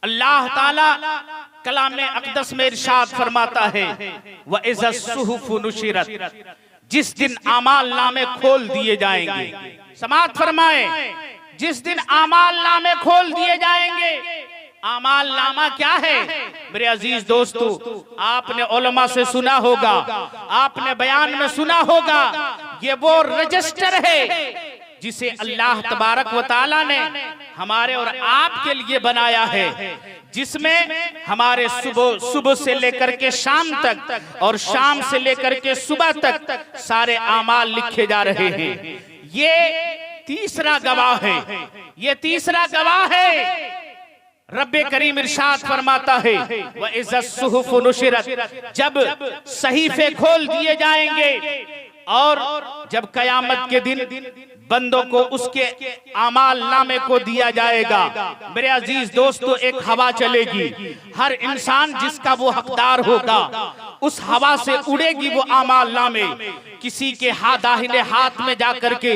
अल्लाह ताला कलाम अक़दस में इरशाद फरमाता है, व इज़ा सुहुफ़ नुशिरत, जिस दिन आमाल नामे खोल दिए जाएंगे। समाअत फरमाए, जिस दिन आमाल नामे खोल दिए जाएंगे। आमाल नामा क्या है मेरे अजीज दोस्तों? आपने उलमा से सुना होगा, आपने बयान में सुना होगा, ये वो रजिस्टर है जिसे अल्लाह तबारक व तआला ने हमारे और आपके लिए बनाया है, जिसमें हमारे सुबह से लेकर के शाम तक और शाम से लेकर के सुबह तक सारे आमाल लिखे जा रहे हैं। ये तीसरा गवाह है, ये तीसरा गवाह है। रब्बे करीम इरशाद फरमाता है, व इज़ा सुहुफ़ नुशिरत, जब सहीफे खोल दिए जाएंगे और जब कयामत के दिन बंदों को उसके आमाल नामे को दिया जाएगा। मेरे अजीज दोस्तों, एक हवा चलेगी, हर इंसान जिसका वो हकदार होगा उस हवा से उड़ेगी वो आमाल नामे। किसी के दाहिने हाथ में जाकर के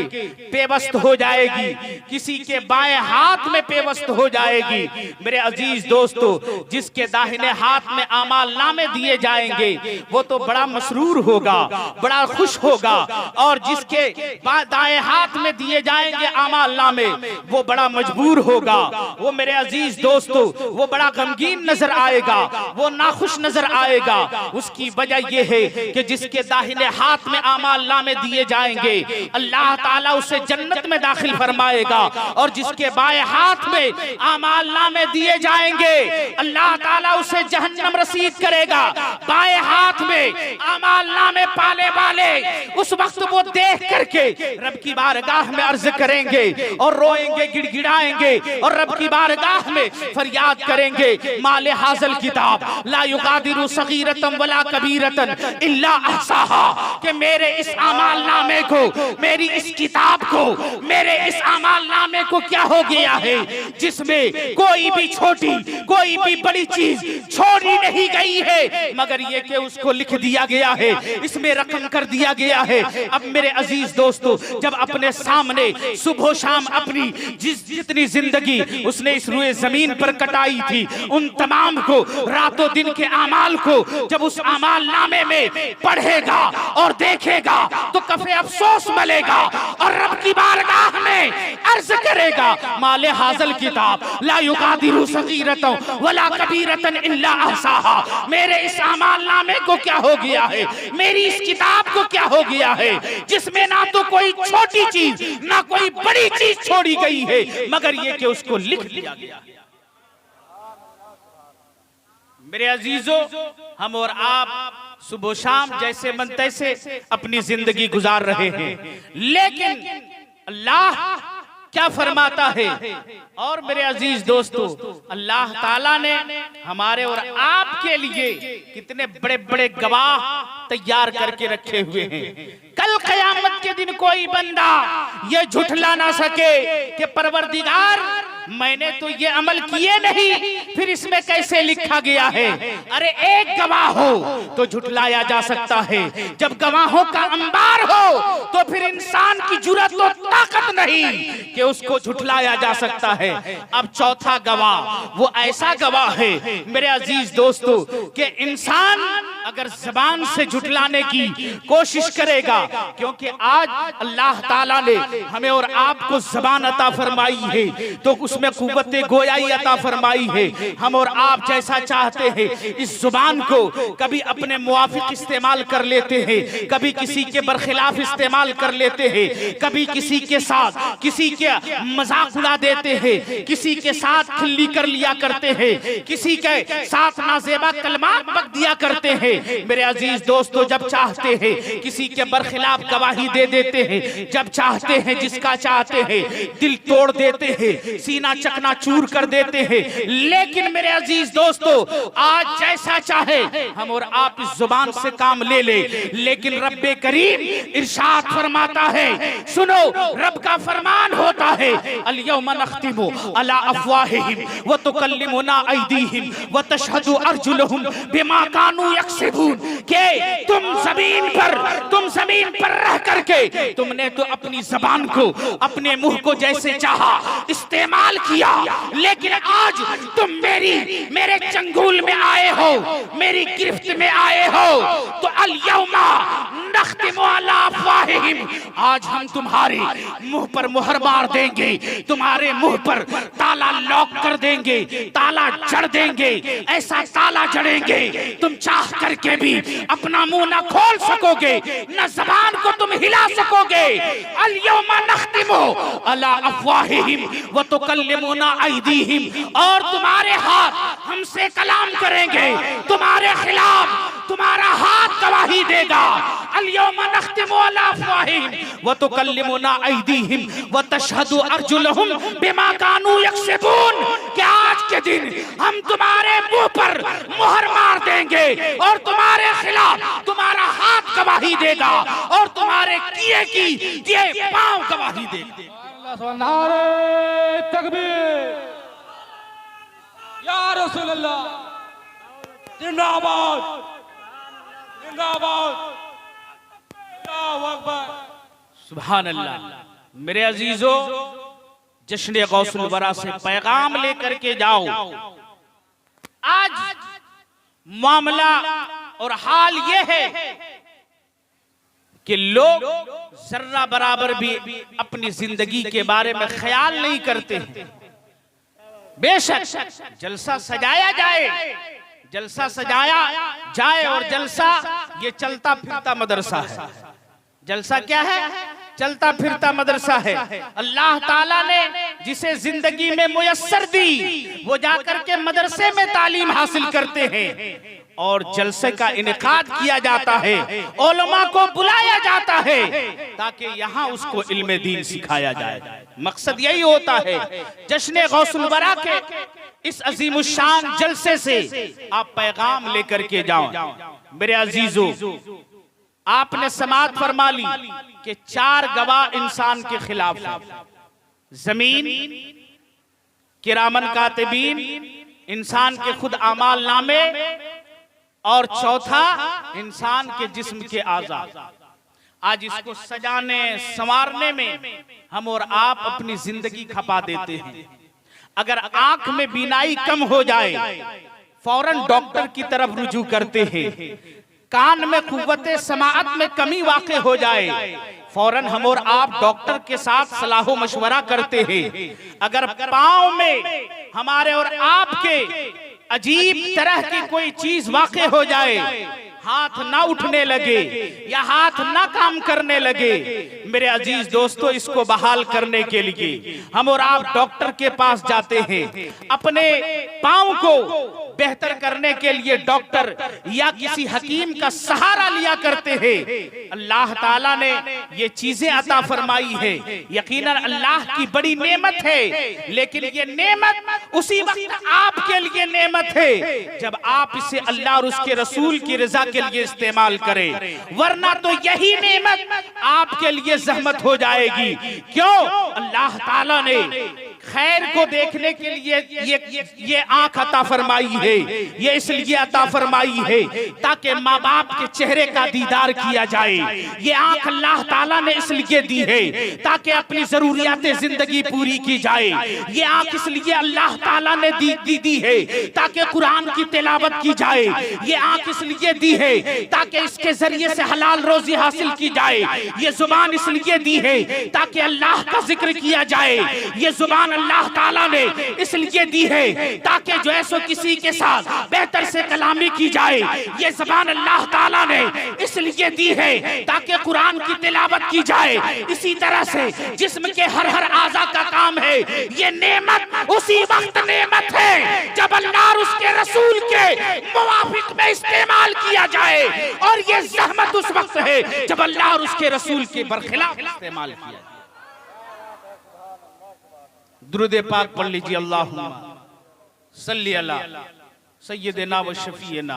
पेवस्त हो जाएगी, किसी के बाएं हाथ में पेवस्त हो जाएगी। मेरे अजीज दोस्तों, जिसके दाहिने हाथ में आमाल नामे दिए जाएंगे वो तो बड़ा मसरूर होगा, बड़ा खुश होगा, और जिसके दाएं हाथ में दिए जाएंगे आमाल नामे वो बड़ा मजबूर होगा। वो मेरे अजीज दोस्तों, वो बड़ा गमगीन नजर आएगा, वो नाखुश नजर आएगा। उसकी वजह यह है कि जिसके दाहिने हाथ में आमाल नामे दिए जाएंगे अल्लाह ताला उसे जन्नत में दाखिल फरमाएगा, और जिसके बाएं हाथ में आमाल नामे दिए जाएंगे अल्लाह ताला उसे जहन्नम रसीद करेगा। बाएं हाथ में आमाल नामे पाले वाले उस वक्त वो देख करके रब की बारगाह में अर्ज करेंगे और रोएंगे, गिड़गिड़ाएंगे और रब की बारगाह में फरियाद करेंगे, माले हाज़िल किताब ला युगादिरु सगीरतन वला कबीरतन इल्ला अहसाहा, कि मेरे इस आमाल नामे को, मेरी इस किताब को, मेरे इस आमाल नामे को क्या हो गया है जिसमें कोई भी छोटी कोई भी बड़ी चीज छोड़ी नहीं गई है, मगर ये कि उसको लिख दिया गया है, इसमें रकम कर दिया गया है। अब मेरे अजीज दोस्तों, जब अपने सामने सुबह शाम अपनी जितनी जिंदगी उसने इस रुए जमीन पर कटाई थी उन तमाम को, रातों दिन के आमाल को जब उस आमाल नामे में पढ़ेगा और देखेगा तो कफे अफसोस मलेगा और रब की बारगाह में अर्ज करेगा, माले हाज़िल किताब ला युगादिरु सगीरतन वला कबीरतन इल्ला अहसाहा, मेरे इस आमाल नामे को क्या हो गया है, मेरी इस किताब को क्या हो गया है जिसमें ना तो कोई छोटी चीज ना कोई बड़ी चीज छोड़ी गई है, मगर ये कि उसको लिख दिया गया है। मेरे अजीजों, हम और आप सुबह शाम जैसे मन तैसे अपनी जिंदगी गुजार रहे हैं, लेकिन अल्लाह क्या फरमाता है? और मेरे अजीज दोस्तों, अल्लाह ताला ने हमारे और आपके लिए कितने बड़े बड़े गवाह तैयार करके रखे हुए हैं। कल क़यामत के दिन कोई बंदा ये झुठला ना सके कि परवरदिगार मैंने तो ये अमल किए नहीं, फिर इसमें कैसे लिखा गया है। अरे एक गवाह हो तो झुठलाया जा सकता है, जब गवाहों का अंबार हो तो फिर इंसान की जुर्रत और ताकत नहीं कि उसको झुठलाया जा सकता है। अब चौथा गवाह वो ऐसा गवाह है मेरे अजीज दोस्तों कि इंसान अगर जबान से झुठलाने की कोशिश करेगा, क्योंकि आज अल्लाह ताला ने हमें और आपको जबान अता फरमाई है तो उसमें कुव्वत गोयाई अता फरमाई है। हम और आप जैसा चाहते हैं इस जुबान को कभी अपने मुआफिक इस्तेमाल कर लेते हैं, कभी किसी के बरखिलाफ इस्तेमाल कर लेते हैं, कभी किसी के साथ किसी के मजाक उड़ा देते हैं, किसी के साथ खिल्ली कर लिया करते हैं, किसी के साथ नाजेबा कलमात बक दिया करते हैं। मेरे अजीज दोस्तों, जब चाहते हैं किसी के बरखिलाफ गवाही दे देते हैं, जब चाहते हैं जिसका चाहते हैं दिल तोड़ देते हैं, सीना चकनाचूर कर देते हैं। लेकिन मेरे अजीज दोस्तों, आज जैसा चाहे हम और आप इस जुबान से काम ले ले, लेकिन रब्बे करीम इरशाद फरमाता है, सुनो, रब का फरमान होता है, अल यौम नख्तिमु अला अफवाहिहिम व तुकल्लिमुना अयदीहिम व तशहदु अर्जुलुहुम बिमा कानू यक्सिबून, के तुम जमीन पर रह करके तुमने तो अपनी जबान को, अपने मुंह को जैसे चाहा इस्तेमाल किया, लेकिन आज तुम मेरे चंगुल में आए हो, मेरी गिरफ्त में आए हो, तो अल यौमा नख्तिमु अला अफ़वाहिहिम, आज हम तुम्हारे मुंह पर मुहर मार देंगे, तुम्हारे मुंह पर ताला लॉक कर देंगे, ताला जड़ देंगे, ऐसा ताला जड़ेंगे तुम चाह करके भी अपना मुंह ना खोल सकोगे, न जबान को तुम हिला सकोगे। अल यौमा नख्तिमु अला अफ़वाहिहिम व तुकल्लिमुना अयदीहिम, और तुम्हारे हाथ हमसे कलाम करेंगे, तुम्हारे खिलाफ तुम्हारा हाथ गवाही देगा। अल यौमा नख्तिमु अला अफ़वाहिहिम व तुकल्लिमुना अयदीहिम व तशहदु अर्जुलहुम बिमा कानू यक्सिबून, कि आज के दिन हम तुम्हारे मुंह पर मुहर मार देंगे और तुम्हारे खिलाफ तुम्हारा हाथ गवाही देगा और तुम्हारे किए की पांव गवाही देंगे। नारे तकबीर, या रसूल अल्लाह, जिंदाबाद जिंदाबाद, अल्लाहु अकबर, सुभान अल्लाह। मेरे अजीजों, जश्न गौसुल वरा से पैगाम लेकर के जाओ। आज मामला और हाल ये है कि लोग जर्रा बराबर भी अपनी जिंदगी के बारे में ख्याल नहीं करते हैं। बेशक जलसा सजाया जाए, जलसा सजाया जाए, और जलसा ये चलता फिरता मदरसा है। जलसा क्या है? चलता फिरता मदरसा है। अल्लाह ताला ने जिसे जिंदगी में मुयस्सर दी, वो जाकर के मदरसे में तालीम हासिल करते हैं और जलसे का इनेकाद किया जाता है, उलमा को बुलाया जाता है ताकि यहाँ उसको इल्मे दीन सिखाया जाए। मकसद यही होता है। जश्न गौसुल वरा के इस अजीमुशान जलसे से आप पैगाम लेकर के जाओ। मेरे अजीजों, आपने समाअत फरमा ली कि 4 गवाह इंसान के खिलाफ है। जमीन, किरामन कातिबीन, इंसान के खुद आमाल नामे, और चौथा इंसान के जिस्म के आज़ा। आज इसको सजाने संवारने में हम और आप अपनी जिंदगी खपा देते हैं। अगर आंख में बीनाई कम हो जाए फौरन डॉक्टर की तरफ रुजू करते हैं। कान में कुव्वते समाअत में कमी वाक़े हो जाए फौरन हम और आप डॉक्टर के साथ सलाह मशवरा करते हैं। अगर पाँव में हमारे और आपके अजीब तरह की कोई चीज वाक़े हो जाए, हाथ ना उठने लगे या हाथ ना काम करने लगे, मेरे अजीज दोस्तों, इसको बहाल करने के लिए हम और आप डॉक्टर के पास जाते हैं। अपने पाँव को बेहतर करने के लिए डॉक्टर या किसी हकीम का सहारा लिया करते हैं। अल्लाह ताला ने ये चीजें अता फरमाई है, यकीनन अल्लाह की बड़ी नेमत है, लेकिन ये नेमत उसी वक्त आपके लिए नेमत है जब आप इसे अल्लाह और उसके रसूल की रजा के लिए इस्तेमाल करें, वरना तो यही नेमत आपके लिए जहमत हो जाएगी। क्यों? अल्लाह ताला ने खैर को देखने के लिए ये आंख अता फरमाई है, ये इसलिए अता फरमाई है ताकि माँ बाप के चेहरे का दीदार किया जाए। ये आंख अल्लाह ताला ने इसलिए दी है ताकि अपनी जरूरियात जिंदगी पूरी की जाए। ये आंख इसलिए अल्लाह ताला ने दी है ताकि कुरान की तिलावत की जाए। ये आंख इसलिए दी है ताकि इसके जरिए से हलाल रोजी हासिल की जाए। ये जुबान इसलिए दी है ताकि अल्लाह का जिक्र किया जाए। ये जुबान अल्लाह ताला ने इसलिए दी है ताकि जो है सो किसी के साथ बेहतर से कलामी की जाए। ये ज़बान अल्लाह ताला ने इसलिए दी है ताकि कुरान की तिलावत की जाए। इसी तरह से जिस्म के हर आज़ा का काम है। ये नेमत उसी वक्त नेमत है जब अल्लाह और उसके रसूल के मुवाफिक में इस्तेमाल किया जाए, और ये ज़हमत उस वक्त है जब अल्लाह और उसके रसूल के बरखिलाफ इस्तेमाल किया जाए। दुरूद पाक पढ़ लीजिए। अल्लाहुम्मा सल्ली अला सय्यिदना व शफीना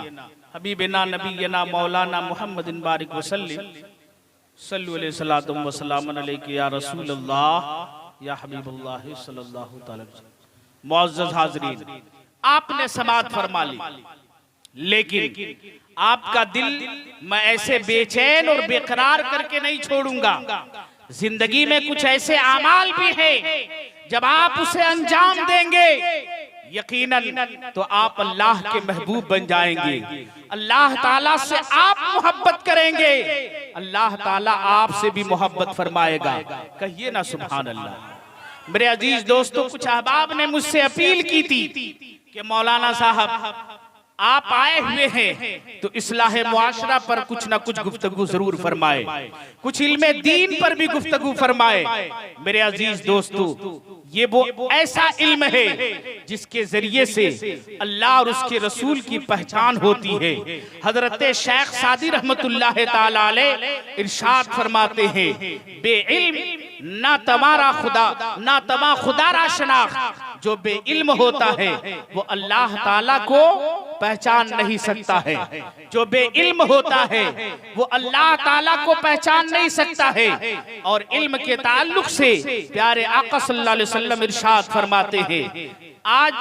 हबीबना नबीना मौलाना मुहम्मदिन बारिक वसल्लिम सल्लु अलैहि सलातुम व सलामुन अलैका या रसूल अल्लाह या हबीबुल्लाह सल्लल्लाहु तआला अलैहि वसल्लम। मुअज़्ज़ज़ हाज़रीन, आपने समाअत फरमा ली, लेकिन आपका दिल मैं ऐसे बेचैन और बेकरार करके नहीं छोड़ूंगा। जिंदगी में कुछ ऐसे आमाल भी हैं जब आप उसे अंजाम देंगे यकीनन तो आप अल्लाह के महबूब बन जाएंगे, अल्लाह ताला से आप मोहब्बत करेंगे, अल्लाह ताला आपसे भी मोहब्बत फरमाएगा। कहिए ना सुभान अल्लाह। मेरे अजीज दोस्तों, कुछ अहबाब ने मुझसे अपील की थी कि मौलाना साहब आप आए हुए हैं तो इस्लाह मुआशरा पर कुछ ना कुछ गुफ्तगू जरूर फरमाए, कुछ इल्मे दीन पर भी गुफ्तगू फरमाए। मेरे अजीज दोस्तों, ये वो ऐसा इल्म है जिसके जरिए से अल्लाह और उसके रसूल की पहचान होती है। हजरत शेख सादी रहमतुल्लाह ताला अलैह इरशाद फरमाते हैं, बेइल्म ना तमारा खुदा ना तमा खुदा रा शनाख्त। जो बेइल्म होता है वो अल्लाह ताला को पहचान नहीं सकता है, जो बेइल्म होता है वो अल्लाह ताला को पहचान नहीं सकता है। और इल्म के ताल्लुक से प्यारे आका सल्लल्लाहु अलैहि वसल्लम इरशाद फरमाते हैं, आज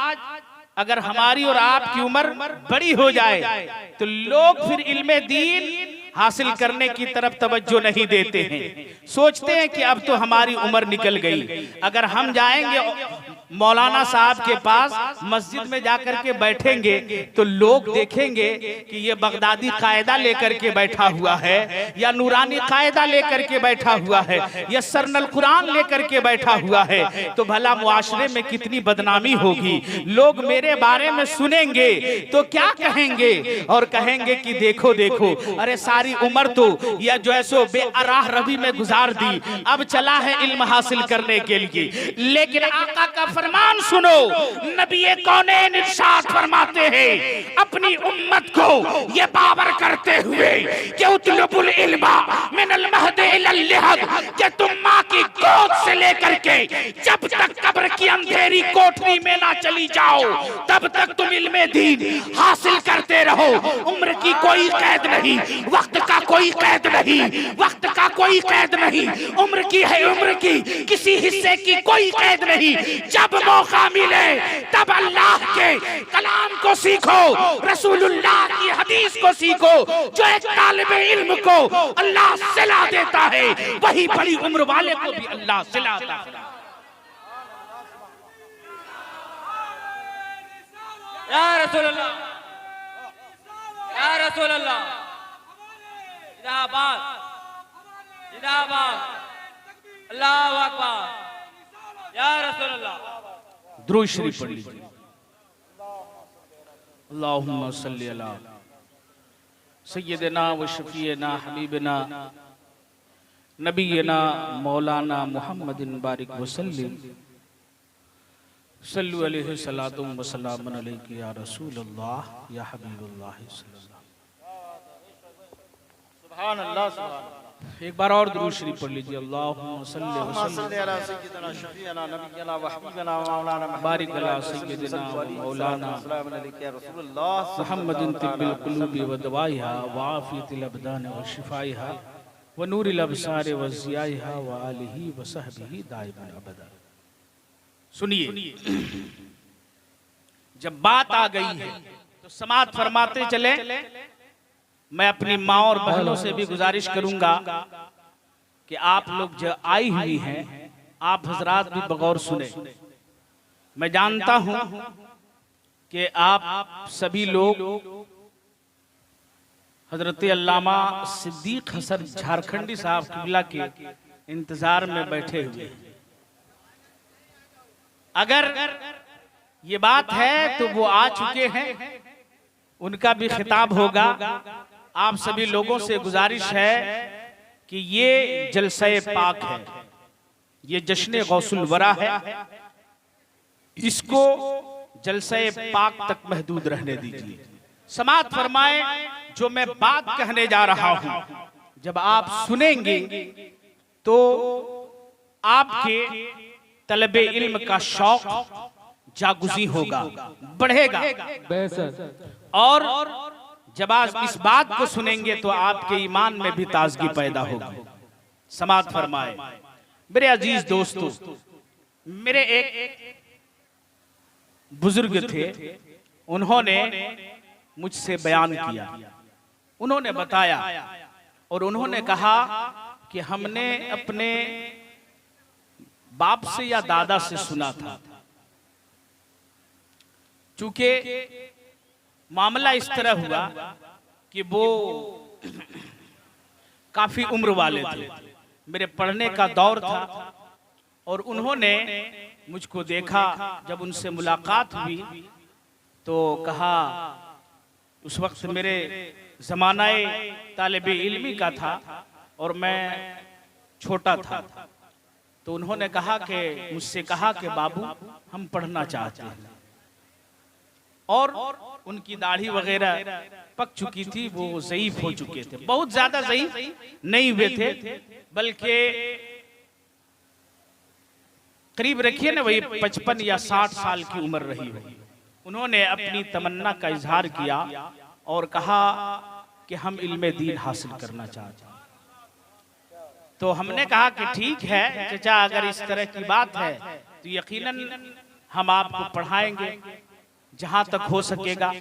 अगर हमारी और आपकी उम्र बड़ी हो जाए तो लोग फिर इल्मे दीन हासिल करने की तरफ तवज्जो नहीं देते हैं, सोचते हैं कि अब तो हमारी उम्र निकल गई। अगर हम जाएंगे मौलाना साहब के पास, मस्जिद में जाकर के बैठेंगे तो लोग देखेंगे कि ये बगदादी कायदा लेकर के बैठा हुआ है, या नूरानी कायदा लेकर के बैठा हुआ है, या सरनल कुरान लेकर के बैठा हुआ है, तो भला मुआशरे में कितनी बदनामी होगी। लोग मेरे बारे में सुनेंगे तो क्या कहेंगे, और कहेंगे कि देखो देखो, अरे सारी उम्र तो या जो है सो बेअराह रवि में गुजार दी, अब चला है इल्म हासिल करने के लिए। लेकिन आका का फरमान सुनो, नबी कौनैन इरशाद फरमाते हैं अपनी उम्मत को ये बावर करते हुए कि उतलुबुल इल्मा मिनल महद इलल लहद, कि तुम माँ की गोद से लेकर के जब तक कब्र की अंधेरी कोठरी में ना चली जाओ तब तक तुम इल्मे दीन हासिल करते रहो। उम्र की कोई कैद नहीं, वक्त का कोई कैद नहीं, वक्त का कोई कैद नहीं, उम्र की है, उम्र की किसी हिस्से की कोई कैद नहीं। जब मौका मिले तब अल्लाह के कलाम को सीखो, रसूलुल्लाह की हदीस को सीखो। जो एक तालिबे इल्म को अल्लाह सिला देता है वही बड़ी उम्र वाले को भी अल्लाह सिलाता है। या रसूलुल्लाह, या रसूलुल्लाह, जिंदाबाद जिंदाबाद, अल्लाहु अकबर, या रसूलुल्लाह। दुरूद शरीफ पढ़ लीजिए। अल्लाहुम्मा सल्ली अला सय्यदना व शफीना हबीबना नबीना मौलाना मुहम्मदिन बारिक वसल्लिम सल्लु अलैहि सलातु व सलामुन अलैका या रसूलल्लाह या हबीबल्लाह सल्लल्लाहु। सुभान अल्लाह, सुभान। एक बार और दुरूद शरीफ पढ़ लीजिए। अल्लाहुम्मा सल्ली व सल्लिम अला सय्यिदना शफीना नबीना व हबीबना मौलाना बारिक अला सय्यिदना व मौलाना रसूलुल्लाह मुहम्मदिन तिब्बिल कुलूबि व दवाइहा व आफियतिल अबदान व शिफाइहा व नूरिल अबसार व ज़ियाइहा व आलिही व सहबिही दाइमन अबदा। सुनिए, जब बात आ गई है तो समात फरमाते चले। मैं अपनी माँ और बहनों से भी गुजारिश करूंगा कि आप लोग जो आई हुई हैं आप हजरात भी बगौर सुने। मैं जानता हूं कि आप सभी लोग हजरत अल्लामा सिद्दीक हसन झारखंडी साहब किबला के इंतजार में बैठे हुए हैं। अगर ये बात है तो वो आ चुके हैं, उनका भी खिताब होगा। आप सभी लोगों से गुजारिश है कि ये जलसे पाक है, ये जश्न गौसुल वरा है, इसको जलसे पाक तक महदूद रहने दीजिए। समात फरमाए, जो मैं बात कहने जा रहा हूं जब आप सुनेंगे तो आपके तलबे इल्म का शौक जागुजी होगा, बढ़ेगा। और जब आप इस बात को सुनेंगे तो आपके ईमान में भी ताजगी पैदा होगी। समात फरमाए। मेरे अजीज दोस्तों, मेरे एक बुजुर्ग थे, उन्होंने मुझसे बयान किया, उन्होंने बताया और उन्होंने कहा कि हमने अपने बाप से या दादा से सुना था चूंकि मामला इस तरह हुआ कि वो काफी उम्र वाले थे, मेरे पढ़ने का दौर था, और उन्होंने मुझको देखा। जब उनसे मुलाकात हुई तो कहा, उस वक्त मेरे ज़मानाए तालिबे इल्मी का था और मैं छोटा था, तो उन्होंने कहा कि मुझसे कहा कि बाबू हम पढ़ना चाहते हैं। और उनकी दाढ़ी वगैरह पक चुकी थी, वो ज़ईफ हो चुके थे, बहुत ज्यादा ज़ईफ नहीं हुए थे, बल्कि करीब रखिए ना वही 55 या 60 साल की उम्र रही होगी। उन्होंने अपनी तमन्ना का इजहार किया और कहा कि हम इल्मे दीन हासिल करना चाहते हैं। तो हमने कहा कि ठीक है चचा, अगर इस तरह की बात है तो यकीनन हम आपको पढ़ाएंगे जहां तक हो सकेगा।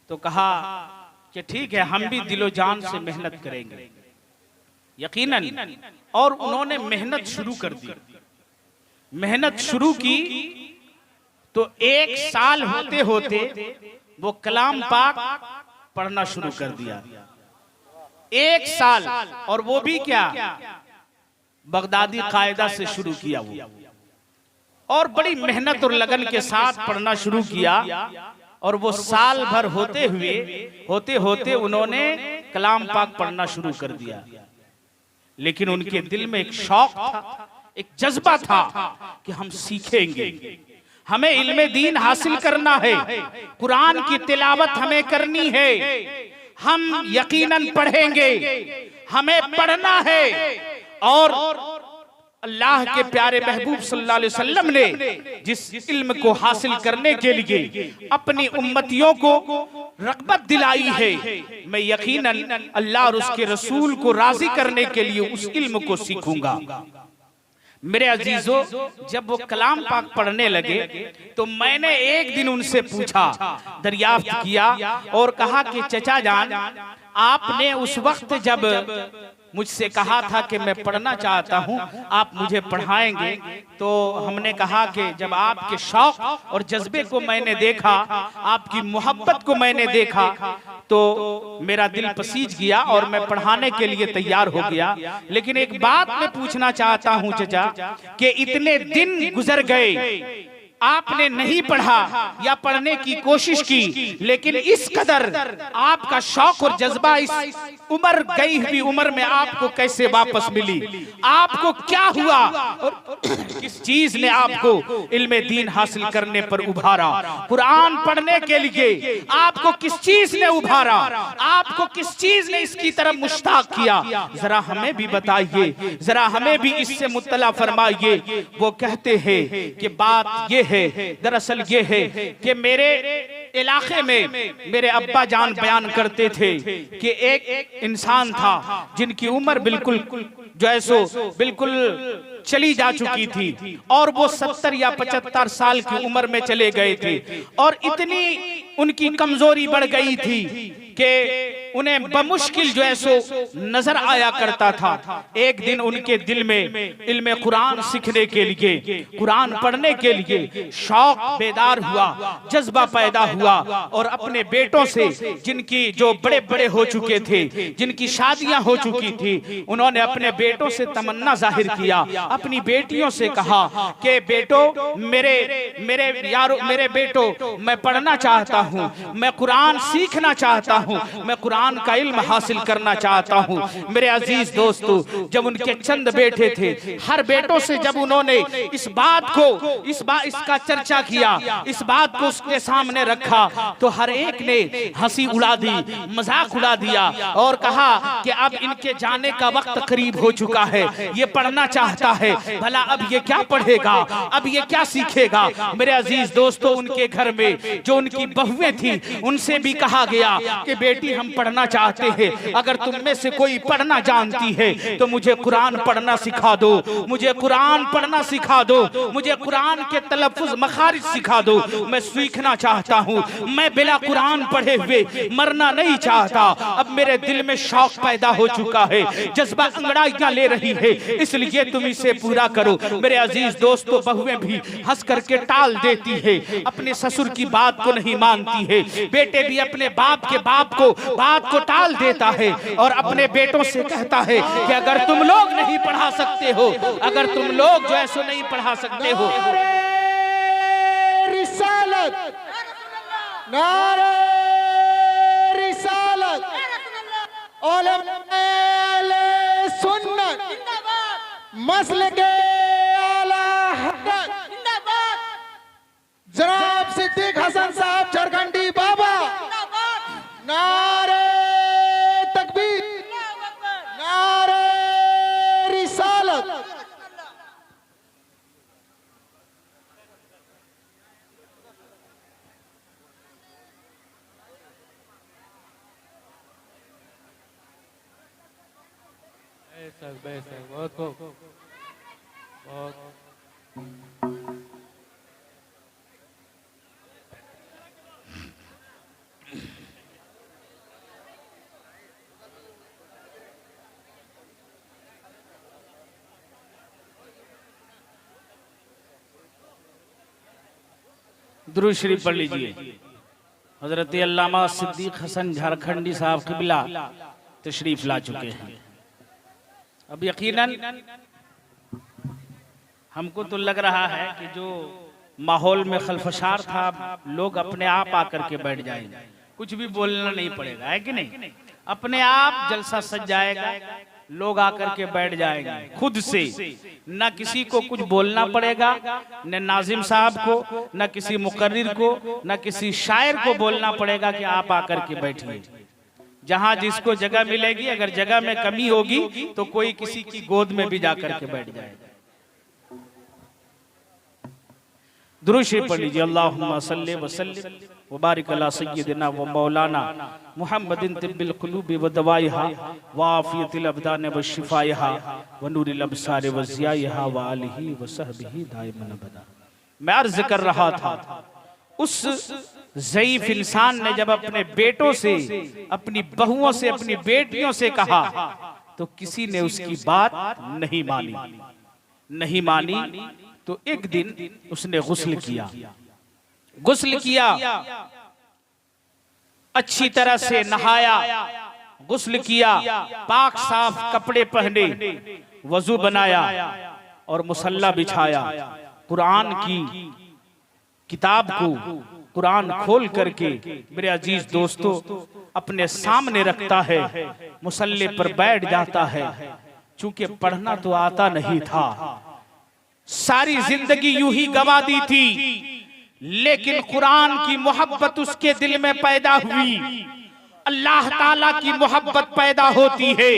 तो कहा कि ठीक है, हम भी दिलो जान से मेहनत करेंगे, यकीनन। और उन्होंने मेहनत शुरू कर दी। मेहनत शुरू की तो 1 साल होते होते वो कलाम पाक पढ़ना शुरू कर दिया। 1 साल, और वो भी क्या, बगदादी कायदा से शुरू किया वो, और बड़ी मेहनत और लगन के साथ पढ़ना शुरू किया। और वो साल भर होते होते उन्होंने कलाम पाक पढ़ना शुरू कर दिया। लेकिन उनके दिल में एक शौक था, एक जज्बा था कि हम सीखेंगे, हमें इल्मे दीन हासिल करना है, कुरान की तिलावत हमें करनी है, हम यकीनन पढ़ेंगे, हमें पढ़ना है। और अल्लाह के प्यारे महबूब सल्लल्लाहु अलैहि वसल्लम ने जिस इल्म को हासिल करने के लिए अपनी उम्मतियों को रग़बत दिलाई है, मैं यकीनन अल्लाह और उसके रसूल को राजी करने के लिए उस इल्म को सीखूंगा। मेरे अजीजों, जब वो कलाम पाक पढ़ने लगे तो मैंने एक दिन उनसे पूछा, दरियाफ्त किया और कहा कि चचा जान, आपने उस वक्त जब मुझसे कहा था कि मैं पढ़ना चाहता हूं, आप मुझे पढ़ाएंगे, तो हमने कहा कि जब आपके शौक और जज्बे को मैंने देखा, आपकी मोहब्बत को मैंने देखा, तो मेरा दिल पसीज गया और मैं पढ़ाने के लिए तैयार हो गया। लेकिन एक बात मैं पूछना चाहता हूं चचा, कि इतने दिन गुजर गए, आपने नहीं पढ़ा या पढ़ने की कोशिश की, लेकिन इस कदर आपका शौक और जज्बा इस उम्र गई हुई उम्र में आपको कैसे वापस मिली? आपको क्या हुआ और किस चीज ने आपको इल्मे दीन हासिल करने पर उभारा? कुरान पढ़ने के लिए आपको किस चीज ने उभारा? आपको किस चीज ने इसकी तरफ मुश्ताक किया? जरा हमें भी बताइए, जरा हमें भी इससे मुत्तला फरमाइए। वो कहते हैं कि बात ये है, दरअसल ये है कि मेरे इलाके में मेरे अब्बा जान बयान करते थे कि एक इंसान था जिनकी उम्र बिल्कुल जो है सो बिल्कुल चली जा चुकी थी, और वो 70 या 75 साल की उम्र में चले गए थे, और इतनी उनकी कमजोरी बढ़ गई थी कि उन्हें बमुश्किल जो है सो नजर आया करता था। एक दिन उनके दिल में इल्मे कुरान सीखने के लिए, कुरान पढ़ने के लिए शौक बेदार हुआ, जज्बा पैदा हुआ, और अपने बेटों से, जिनकी जो बड़े बड़े हो चुके थे, जिनकी शादियां हो चुकी थी, उन्होंने अपने बेटों से तमन्ना जाहिर किया, अपनी बेटियों से कहा कि बेटो, मेरे बेटो, मैं पढ़ना चाहता हूँ, मैं कुरान सीखना चाहता हूँ, मैं कुरान का इल्म हासिल करना चाहता हूँ। मेरे अजीज दोस्तों, जब उनके चंद बेटे थे, हर बेटों से जब उन्होंने इस बात को इसका चर्चा किया, इस बात को उसके सामने रखा, तो हर एक ने हंसी उड़ा दी, मजाक उड़ा दिया और कहा कि अब इनके जाने का वक्त करीब हो चुका है, ये पढ़ना चाहता है, भला अब ये क्या पढ़ेगा, अब ये क्या सीखेगा? मेरे अजीज दोस्तों, उनके घर में जो उनकी बहुएं थी, उनसे भी कहा गया कि बेटी हम पढ़ना चाहते हैं, अगर तुम में से कोई पढ़ना जानती है तो मुझे कुरान पढ़ना सिखा दो, मुझे कुरान पढ़ना सिखा दो, मुझे कुरान के तलफ्फुज़ मखारिज सिखा दो, मैं सीखना चाहता हूँ, मैं बिना कुरान पढ़े हुए मरना नहीं चाहता। अब मेरे दिल में शौक पैदा हो चुका है, जज्बा अंगड़ाइयां ले रही है, इसलिए तुम इसे पूरा करो। मेरे अजीज दोस्तों, बहुएं भी हंस करके टाल देती है, अपने ससुर की बात को नहीं मानती है, बेटे भी अपने बाप के बात को टाल देता है और अपने बेटों से कहता है कि अगर तुम लोग नहीं पढ़ा सकते हो, अगर तुम लोग जो है सो नहीं पढ़ा सकते हो, रिसालत, नारे रिसालत, उलमाए सुन्नत, मसलके आला हक़, जनाब सिद्दीक हसन साहब चरखंडी बाबा, नारे तकबीर, नारे रिसालत। बेशक बहुत खूब, बहुत दुरूद शरीफ पढ़ लीजिए। हजरत अल्लामा सिद्दीक हसन झारखंडी साहब क़िबला तशरीफ ला चुके हैं। अब यकीनन हमको तो लग रहा है कि जो माहौल में खलफशार था, लोग अपने आप आकर के बैठ जाएंगे, कुछ भी बोलना नहीं पड़ेगा, है कि नहीं? अपने आप जलसा सज जाएगा, लोग आकर के बैठ जाएंगे खुद से, न किसी को कुछ बोलना पड़ेगा, न नाजिम साहब को, न किसी मुकर्रिर को, न किसी शायर को बोलना पड़ेगा कि आप आकर के बैठिए। जहां जिसको जगह मिलेगी, अगर जगह में कमी होगी तो कोई किसी की गोद में भी जाकर के बैठ जाएगा। दुरूद शरीफ पढ़ लीजिए। अल्लाहुम्मा सल्लि व सल्लिम व बारिक अला सय्यिदिना व मौलाना मुहम्मदिन तिब्बिल क़ुलूबि व दवाइहा व आफियतिल अबदान व शिफाइहा व नूरिल अबसार व ज़ियाइहा व आलिहि व सहबिहि दाइमन अबदा। मैं अर्ज कर रहा था, उस ज़ईफ इंसान ने जब अपने बेटों से, अपनी बहुओं से, अपनी बेटियों से कहा तो किसी ने उसकी बात नहीं मानी। तो एक दिन उसने गुस्ल किया, अच्छी तरह से नहाया, गुस्ल किया, पाक साफ कपड़े पहने, वजू बनाया और मुसल्ला बिछाया, कुरान की किताब को, कुरान खोल करके मेरे अजीज दोस्तों अपने सामने रखता है, मुसल्ले पर बैठ जाता है। चूंकि पढ़ना तो आता नहीं था, सारी जिंदगी यूं ही गवा दी थी, लेकिन कुरान की मोहब्बत उसके दिल में पैदा हुई। अल्लाह ताला की मोहब्बत पैदा होती है,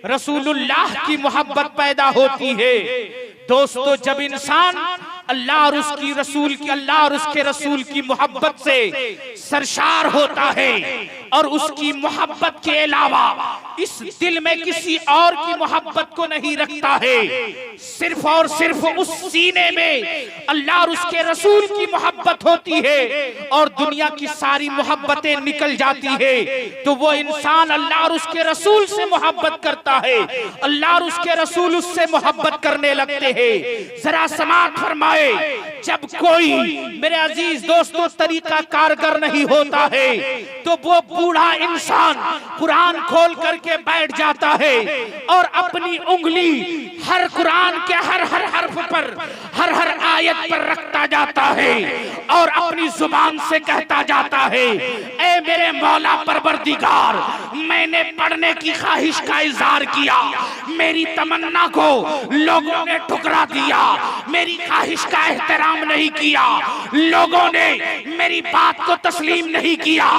रसूलुल्लाह की मोहब्बत पैदा होती है। दोस्तों, जब इंसान अल्लाह और उसकी रसूल की, अल्लाह और उसके रसूल की मोहब्बत से सरशार होता है और उसकी मोहब्बत के अलावा इस दिल में किसी और की मोहब्बत को नहीं रखता है, सिर्फ और सिर्फ उस सीने में अल्लाह और उसके रसूल की मोहब्बत होती है और दुनिया की सारी मोहब्बतें निकल जाती है, तो वो इंसान अल्लाह और उसके रसूल से मोहब्बत करता है, अल्लाह और उसके रसूल उससे मोहब्बत करने लगते हैं। जरा समाअत फरमाए, जब कोई मेरे अजीज दोस्तों तरीका कारगर नहीं होता है तो वो बूढ़ा इंसान कुरान खोल करके बैठ जाता है और अपनी उंगली हर कुरान के हर हर्फ पर, हर आयत पर रखता जाता है और अपनी जुबान से कहता जाता है, ए मेरे मौला परवरदिगार, मैंने पढ़ने की ख्वाहिश का इजहार किया, मेरी तमन्ना को लोगों ने ठुकरा दिया, मेरी ख्वाहिश का एहतराम नहीं किया, लोगों ने मेरी बात को तस्लीम नहीं किया।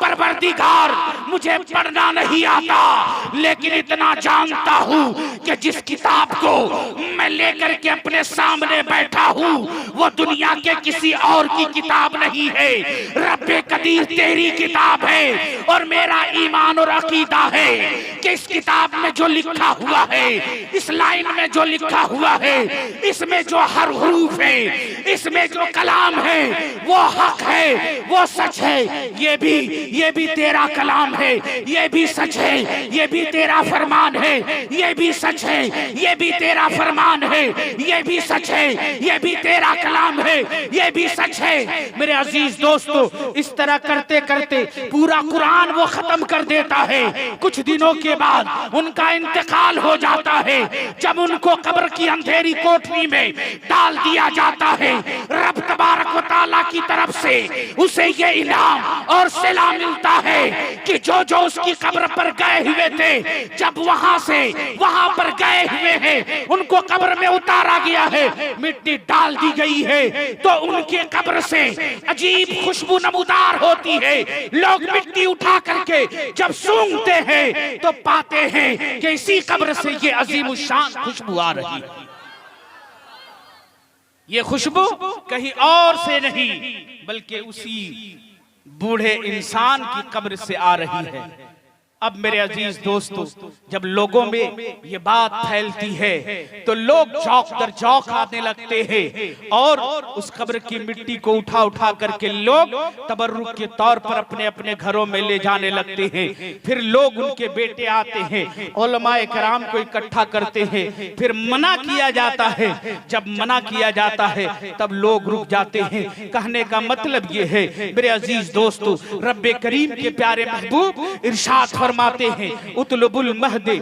परवरदिगार मुझे पढ़ना नहीं आता, लेकिन इतना जानता हूँ कि जिस किताब को मैं लेकर के अपने सामने बैठा हूँ वो दुनिया के किसी और की किताब नहीं है, रब्बे कदीर तेरी किताब है। और मेरा ईमान और अकीदा है कि इस किताब में जो लिखा हुआ है, इस लाइन में जो लिखा हुआ है, इसमें जो हर हरूफ है, इसमें जो कलाम है वो हक है, वो सच है। ये भी तेरा कलाम है, ये भी सच है, ये भी तेरा फरमान है, ये भी सच है, ये भी तेरा फरमान है, ये भी सच है, ये भी तेरा कलाम है, ये भी सच है। मेरे अजीज दोस्तों, इस तरह करते करते पूरा कुरान वो खत्म कर देता है। कुछ दिनों के बाद उनका इंतकाल हो जाता है। जब उनको कब्र की अंधेरी कोठरी में डाल दिया जाता है, रब तबारक व तआला की तरफ से उसे ये इनाम और सिला मिलता है कि जो जो उसकी कब्र पर गए हुए थे, जब वहां से वहां पर गए हुए हैं, उनको कब्र में उतारा गया है, मिट्टी डाल दी गई है, तो उनके कब्र से अजीब खुशबू नमूदार होती है। लोग मिट्टी उठा करके जब सूंघते हैं तो पाते हैं कि इसी कब्र से ये अजीम शान खुशबू आ रही है। ये खुशबू कहीं और से नहीं बल्कि उसी बूढ़े इंसान की कब्र से आ रही है। अब मेरे अजीज दोस्तों, जब लोगों में ये बात फैलती है तो लोग चौक दर चौक आने लगते हैं और उस कब्र की मिट्टी को उठा उठा करके लोग तबर्रुक के तौर पर अपने अपने घरों में ले जाने लगते हैं। फिर लोग उनके बेटे आते हैं, उलमाए कराम को इकट्ठा करते हैं, फिर मना किया जाता है। जब मना किया जाता है तब लोग रुक जाते हैं। कहने का मतलब ये है मेरे अजीज दोस्तों, रब्बे करीम के प्यारे महबूब इरशाद फरमाते हैं, उतलुबुल महदे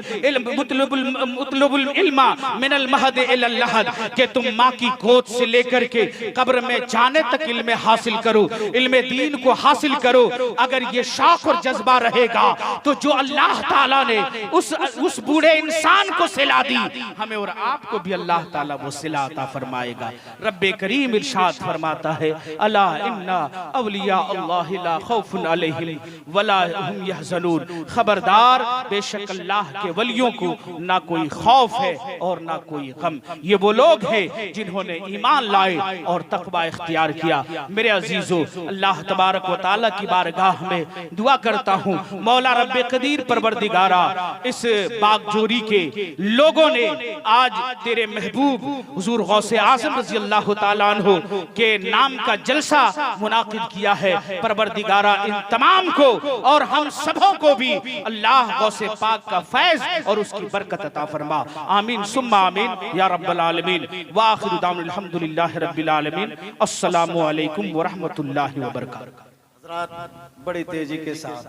उतलुबुल इल्मा मिनल महदे इलल लहद, कि तुम माँ की गोद से लेकर के कब्र में जाने तक इल्म हासिल करो, इल्म दीन को हासिल करो। अगर ये शौक और जज्बा रहेगा तो जो अल्लाह ताला ने उस बूढ़े इंसान को सिला दी, हमें और आपको भी अल्लाह ताला वो सिला अता फरमाएगा। रब्बे करीम इरशाद फरमाता है, अला इन्ना अवलिया अल्लाह ला खौफुन अलैहिम वला हुम यहज़नून, खबरदार बेशक अल्लाह के वलियों को ना कोई खौफ है और ना कोई गम। ये वो लोग हैं जिन्होंने ईमान लाए और तकवा इख्तियार किया। मेरे अजीजों, अल्लाह तबारक व तआला की बारगाह में दुआ करता हूँ, मौला रब्बे कदीर परवरदिगारा, इस बागजोरी के लोगों ने आज तेरे महबूब हुजूर गौसे आज़म रज़ी अल्लाह तआला अन्हु के नाम का जलसा मुनाकिद किया है। परवरदिगारा इन तमाम को और हम सबों को भी अल्लाह गौसे पाक का फैज और उसकी बरकत अता फरमा। आमीन सुम्मा आमीन या रब्बल आलमीन। व आखिरु दावना अल्हम्दुलिल्लाहि रब्बिल आलमीन। अस्सलामु अलैकुम व रहमतुल्लाहि व बरकातहू। हज़रात बड़ी तेजी के साथ